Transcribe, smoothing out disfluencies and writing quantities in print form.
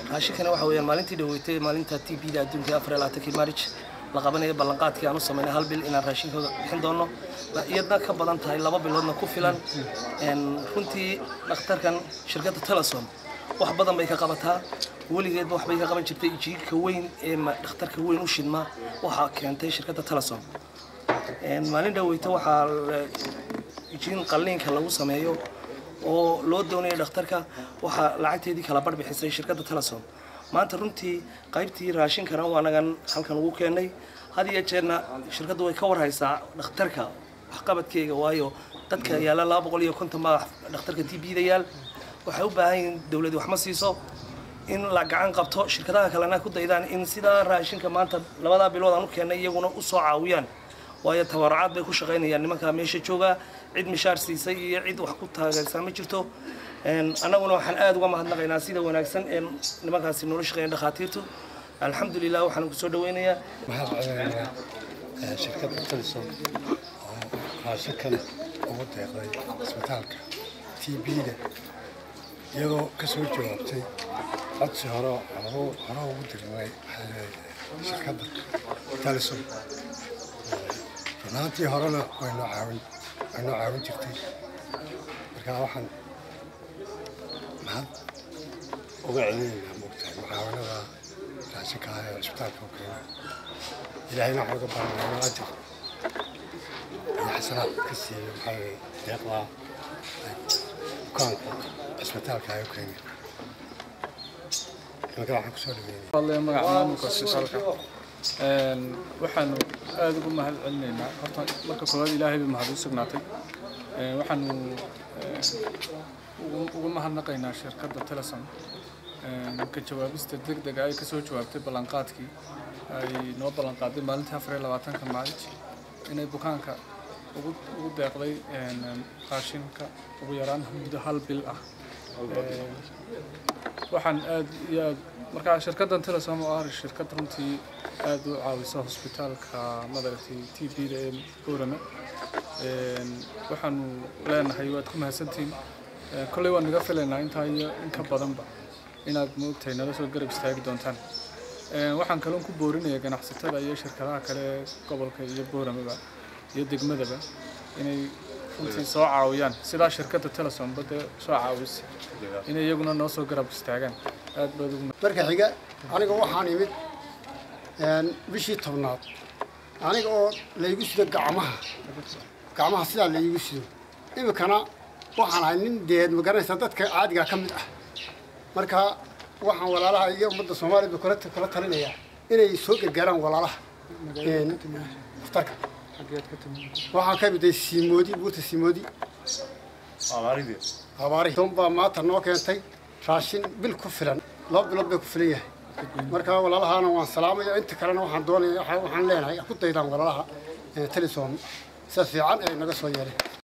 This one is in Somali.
raashinkana waxa weeyaan maalintii dhaweeytay maalinta TB-da adduunka 24 Maarch la qabanaya ballanqaadkii aan u sameynay hal bil inaan raashinka bixin doono iyadna ka badan tahay 2 biloodna ku filan runtii dhakhtarkan shirkadda Telesom wax badan bay ka qabataa weligeed wax bay ka qaban jirtay jiilka weyn ee dhakhtarka weyn u shidma waxa keentay shirkadda Telesom maalin dhaweeytay waxa jiin qalliinka lagu sameeyo oo loo doonayo dhakhtarka waxa lacagteedii kala barbixisay shirkadda Telesom maanta runtii qaybtii raashinkana waa nagan halkan ugu keenay hadiya jeerna shirkaddu way ka warhaysaa dhakhtarka wax qabadkeega waayo dadka yaala 250 baa dhakhtarka TB-da yaal waxay u baahan yihiin dawladdu wax ma siiso in la gacan qabto shirkadaha kalena ku daydaan in sida raashinka maanta 2 bilood aan u keenay iyaguna u soo caawiyaan waayo tabarucaad bay ku shaqeynayaan nimanka meesha jooga cid mishaar siisay iyo cid wax ku taageersan ma jirto anaguna waxaan aad uga mahadnaqaynaa sida wanaagsan ee nimankaasi nolol shaqeeyay dhakhaatiirtu alxamdulillah waxaan ku soo dhaweynayaa shirkadda Telesom oo raashinkan ugu deeqday isbitaalka TB-da iyadoo ka soo jawaabtay codsi hore ugu dirmay shirkadda Telesom runtii horena waynu caawin jirtay marka waxaan mahad uga celinaynaa moogtahay mucaawanada raashinka ee isbitaalka u keenay ilaahayna waxaan uga baranaynaa ajir iyo xasanaad ka siiyo maxay deeqdaa bukaanka isbitaalka ay u keenay marka waxaan kusoo dhaweynaya magaca maamulka isbitaalka waxaanu aad ugu mahad celinaynaa horta marka koowaad ilaahay baa mahad u sugnaatay waxaanu ugu mahadnaqaynaa shirkadda Telesom ka jawaabista degdega ay ka soo jawaabtay ballanqaadkii ay noo ballanqaaday maalintii 24 Maarch inay bukaanka ugu deeqday raashinka ugu yaraan muddo hal bil ah waxaan aad iyo aad marka shirkaddan Telesom oo ah shirkad runtii aad u caawisa hospitaalka madaragtay TB-da ee Boorama waxaanu leenahay waad ku mahadsantiin kolley waan naga filaynaa intaa iyo in ka badanba inaad moogtahay nala soo garab istaagi doontaan waxaan kaloon ku boorinayaa ganacsatada iyo shirkadaha kale ee gobolka iyo Booramaba iyo degmadaba inay runtii soo caawiyaan sidaa shirkadda Telesom bada soo caawisa inay iyaguna noo soo garab istaagaan aad baad ugu marka xiga aniga waxaan imid bishii 10aad aniga oo la igu sido gacmaha sidaa la igu sido imikana waxaan ahay nin deed ma garanaysaa dadka caadiga ka mid ah marka waxaan walaalaha iyo ummadda Soomaaliyeed kala talinayaa inay soo gargaaraan walaalaha dhakhtarka waxaan ka miday buurta Simoodi abaari tomba maanta noo keentay raashin bil ku filan 2 bilood bay ku filan yahay marka walaalahana waan salaamayaa inta kalena waxaan doonayaa waxaan leenahay ku daydaan walaalaha Telesom si fiican ay naga soo yeeleen